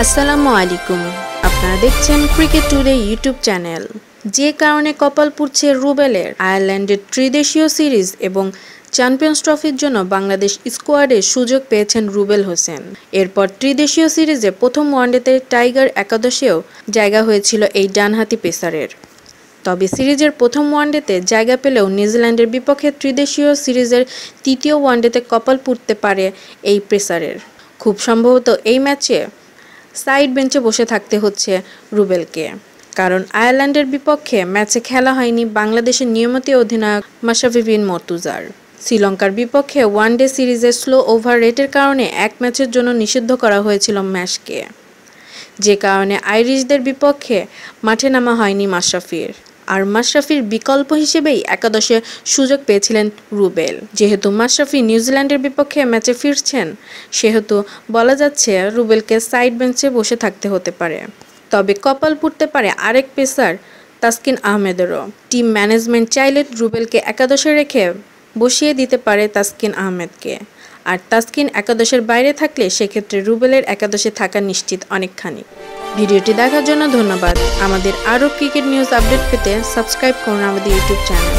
আসসালামু আলাইকুম। আপনারা দেখছেন ক্রিকেট টুডে ইউটিউব চ্যানেল। যে কারণে কপাল পুড়ছে রুবেলের, আয়ারল্যান্ডের ত্রিদেশীয় সিরিজ এবং চ্যাম্পিয়ন্স ট্রফির জন্য বাংলাদেশ স্কোয়াডে সুযোগ পেয়েছেন রুবেল হোসেন। এরপর ত্রিদেশীয় সিরিজে প্রথম ওয়ানডেতে টাইগার একাদশেও জায়গা হয়েছিল এই ডানহাতি পেসারের। তবে সিরিজের প্রথম ওয়ানডেতে জায়গা পেলেও নিউজিল্যান্ডের বিপক্ষে ত্রিদেশীয় সিরিজের তৃতীয় ওয়ানডেতে কপাল পুড়তে পারে এই পেসারের। খুব সম্ভবত এই ম্যাচে সাইড বেঞ্চে বসে থাকতে হচ্ছে রুবেলকে, কারণ আয়ারল্যান্ডের বিপক্ষে ম্যাচে খেলা হয়নি বাংলাদেশের নিয়মিত অধিনায়ক মাশরাফি বিন মর্তুজার। শ্রীলঙ্কার বিপক্ষে ওয়ানডে সিরিজের স্লো ওভার রেটের কারণে এক ম্যাচের জন্য নিষিদ্ধ করা হয়েছিল ম্যাচকে, যে কারণে আইরিশদের বিপক্ষে মাঠে নামা হয়নি মাশরাফির। আর মাশরাফির বিকল্প হিসেবেই একাদশে সুযোগ পেয়েছিলেন রুবেল। যেহেতু মাশরাফি নিউজিল্যান্ডের বিপক্ষে ম্যাচে ফিরছেন, সেহেতু বলা যাচ্ছে রুবেলকে সাইড বেঞ্চে বসে থাকতে হতে পারে। তবে কপাল পুড়তে পারে আরেক পেসার তাসকিন আহমেদেরও। টিম ম্যানেজমেন্ট চাইলে রুবেলকে একাদশে রেখে বসিয়ে দিতে পারে তাসকিন আহমেদকে। আর তাসকিন একাদশের বাইরে থাকলে সেক্ষেত্রে রুবেলের একাদশে থাকা নিশ্চিত অনেকখানি। ভিডিওটি দেখার জন্য ধন্যবাদ। আমাদের আরও ক্রিকেট নিউজ আপডেট পেতে সাবস্ক্রাইব করুন আমাদের ইউটিউব চ্যানেল।